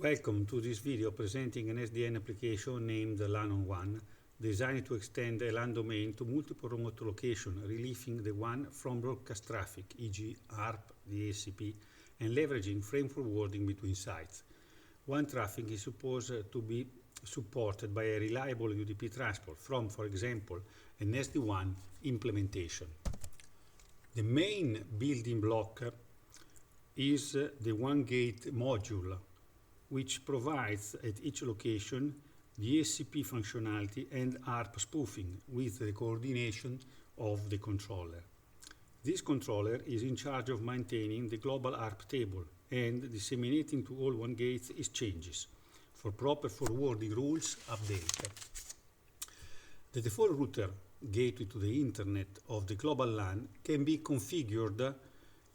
Welcome to this video presenting an SD-WAN application named LAN-on-WAN, designed to extend a LAN domain to multiple remote locations, relieving the WAN from broadcast traffic, e.g. ARP, DHCP, and leveraging frame forwarding between sites. WAN traffic is supposed to be supported by a reliable UDP transport from, for example, an SD-WAN implementation. The main building block is the WAN gate module, which provides at each location the DHCP functionality and ARP spoofing with the coordination of the controller. This controller is in charge of maintaining the global ARP table and disseminating to all WAN gates its changes for proper forwarding rules update. The default router gateway to the internet of the global LAN can be configured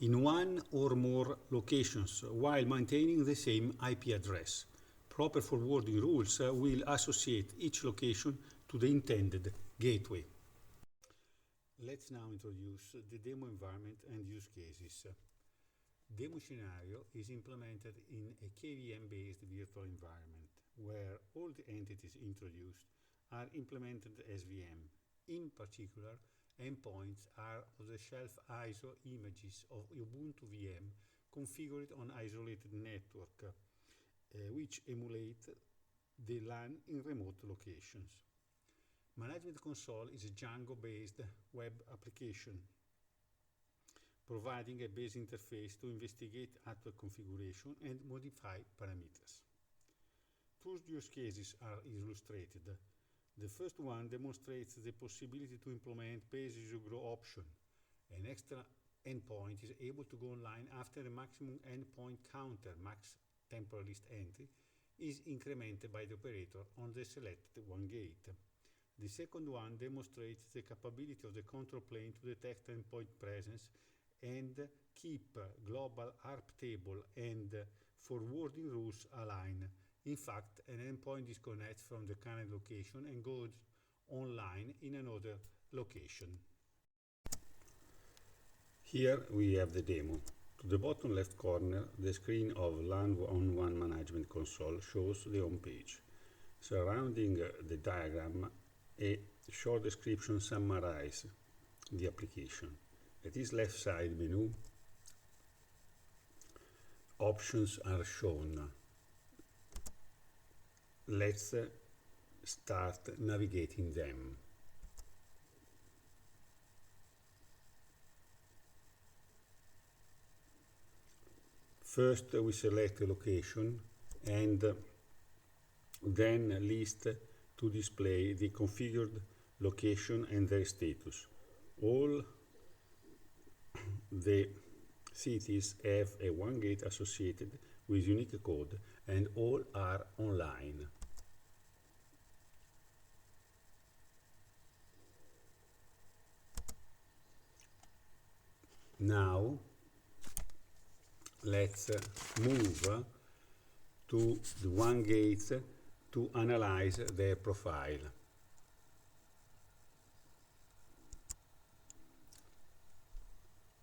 in one or more locations while maintaining the same IP address. Proper forwarding rules will associate each location to the intended gateway. Let's now introduce the demo environment and use cases. Demo scenario is implemented in a KVM-based virtual environment where all the entities introduced are implemented as VM. In particular, endpoints are off-the-shelf ISO images of Ubuntu VM configured on isolated network, which emulate the LAN in remote locations. Management console is a Django-based web application, providing a base interface to investigate actual configuration and modify parameters. Two use cases are illustrated. The first one demonstrates the possibility to implement pay-as-you-grow option. An extra endpoint is able to go online after a maximum endpoint counter, max temporal list entry, is incremented by the operator on the selected WAN gate. The second one demonstrates the capability of the control plane to detect endpoint presence and keep global ARP table and forwarding rules aligned. In fact, an endpoint disconnects from the current location and goes online in another location. Here we have the demo. To the bottom left corner, the screen of LAN-on-WAN management console shows the home page. Surrounding the diagram, a short description summarizes the application. At its left side menu, options are shown. Let's start navigating them. First, we select a location and then list to display the configured location and their status. All the cities have a WAN gate associated with unique code and all are online. Now let's move to the WAN gates to analyze their profile.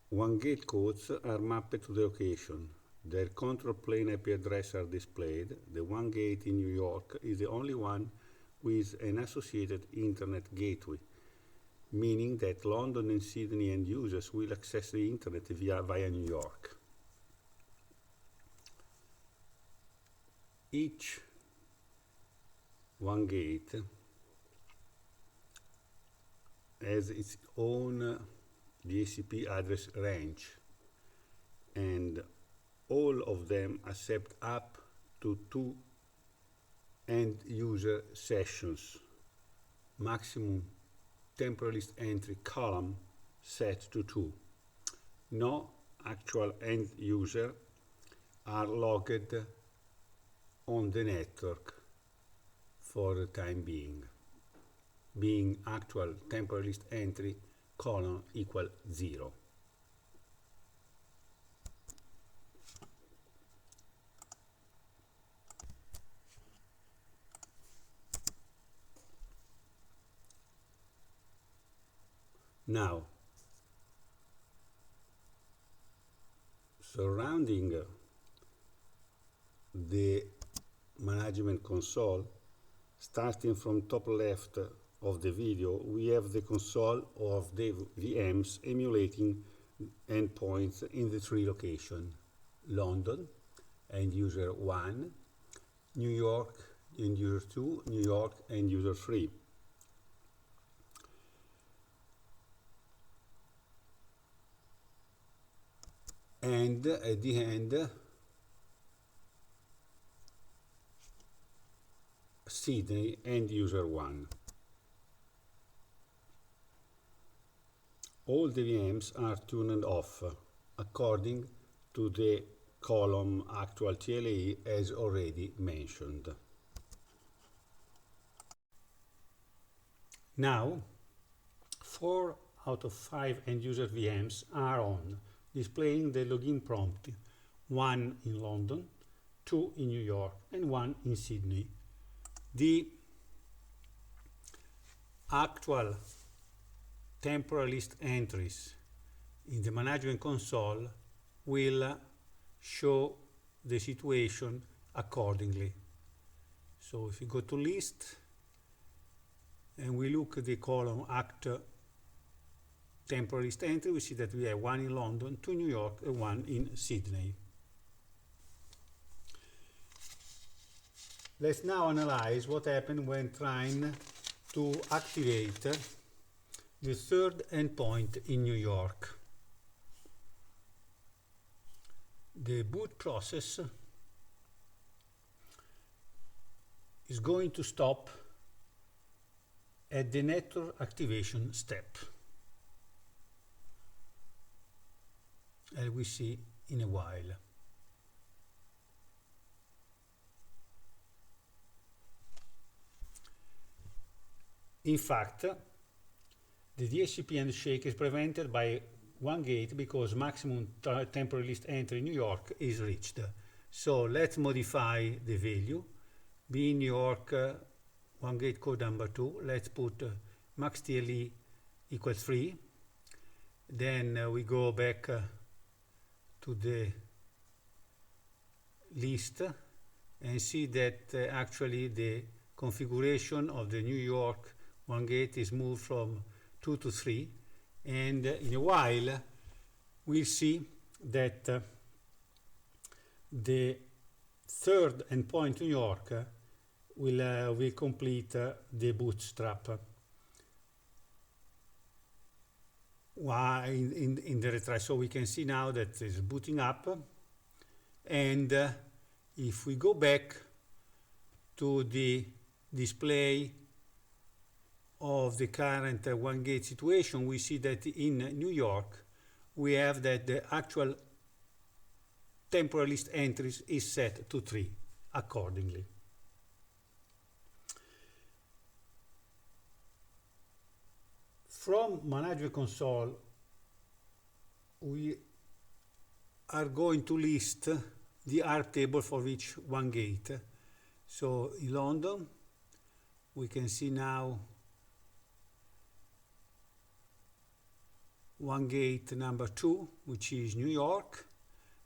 WAN gate codes are mapped to the location. Their control plane IP address are displayed. The WAN gate in New York is the only one with an associated internet gateway, meaning that London and Sydney end users will access the internet via New York. Each WAN gate has its own DHCP address range, and all of them accept up to 2 end user sessions, maximum temporal list entry column set to 2. No actual end user are logged on the network for the time being actual temporal list entry column equal 0. Now, surrounding the management console, starting from top left of the video, we have the console of the VMs emulating endpoints in the three locations: London, end user 1, New York, end user 2, New York, end user 3. And at the end, Sydney, end user 1. All the VMs are turned off according to the column actual TLA as already mentioned. Now, 4 out of 5 end-user VMs are on, displaying the login prompt: 1 in London, 2 in New York, and 1 in Sydney. The actual temporary list entries in the management console will show the situation accordingly. So if you go to list and we look at the column act temporary list entry, we see that we have 1 in London, 2 in New York, and 1 in Sydney. Let's now analyze what happened when trying to activate the third endpoint in New York. The boot process is going to stop at the network activation step, as we see in a while. In fact, the DHCP handshake is prevented by one gate because maximum temporary list entry in New York is reached. So let's modify the value. Be in New York, one gate code number 2. Let's put max TLE equals 3. Then we go back to the list and see that actually the configuration of the New York one gate is moved from 2 to 3, and in a while we'll see that the third endpoint New York will complete the bootstrap in the retry. So we can see now that it's booting up, and if we go back to the display of the current one gate situation, we see that in New York we have that the actual temporary list entries is set to 3 accordingly. From management console we are going to list the ARP table for each one gate. So in London we can see now one gate number 2, which is New York.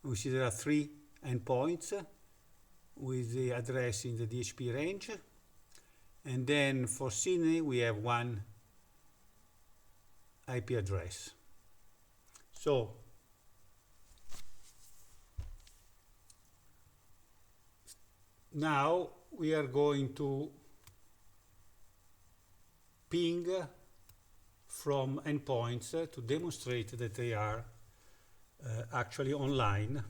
We see there are 3 endpoints with the address in the DHCP range. And then for Sydney, we have 1 IP address. So now we are going to ping from endpoints to demonstrate that they are actually online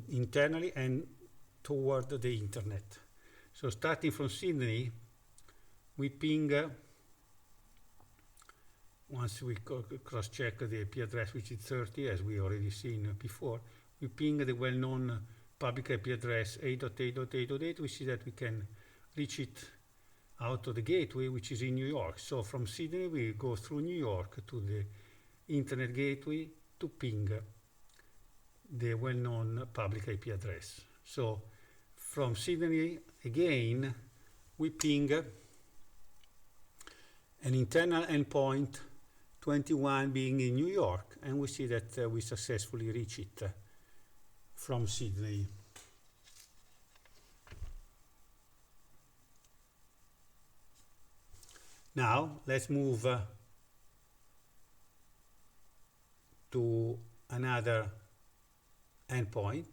internally and toward the internet. So starting from Sydney, we ping, once we cross-check the IP address, which is 30, as we already seen before, we ping the well-known public IP address 8.8.8.8. We see that we can reach it out of the gateway, which is in New York. So from Sydney we go through New York to the internet gateway to ping the well-known public IP address. So from Sydney again we ping an internal endpoint 21 being in New York, and we see that we successfully reach it from Sydney. Now let's move to another endpoint,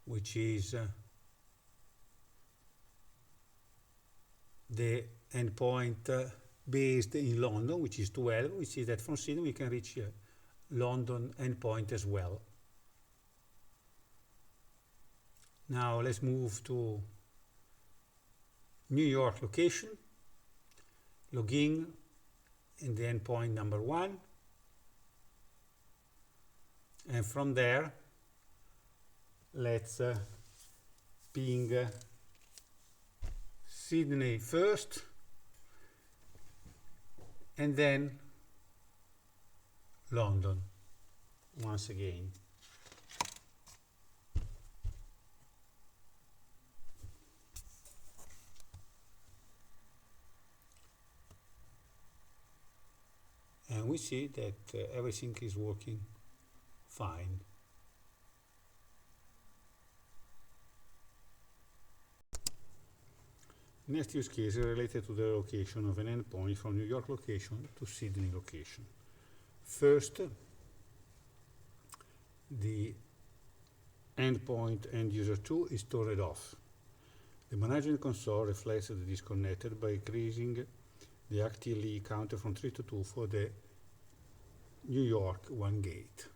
which is the endpoint based in London, which is 12, which is that from Sydney we can reach London endpoint as well. Now let's move to New York location, log in the endpoint number 1, and from there let's ping Sydney first, and then London once again. And we see that everything is working fine. Next use case is related to the location of an endpoint from New York location to Sydney location. First, the endpoint end user 2 is turned off. The management console reflects that it is disconnected by increasing the active counter from 3 to 2 for the New York 1 gate.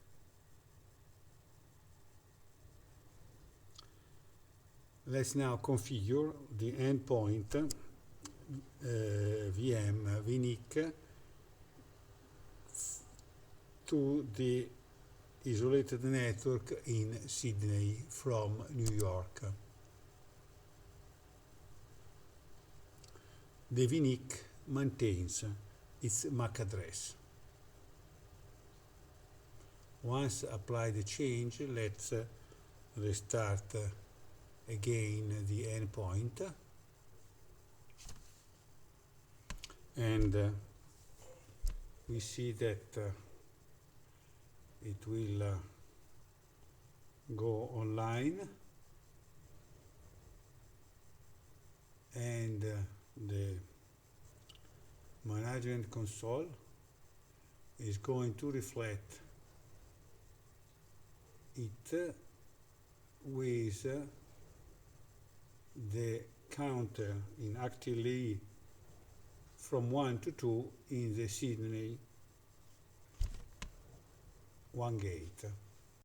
Let's now configure the endpoint VM VNIC to the isolated network in Sydney from New York. The VNIC maintains its MAC address. Once applied the change, let's restart again the endpoint, and we see that it will go online, and the management console is going to reflect it with the counter in actively from 1 to 2 in the Sydney 1 gate.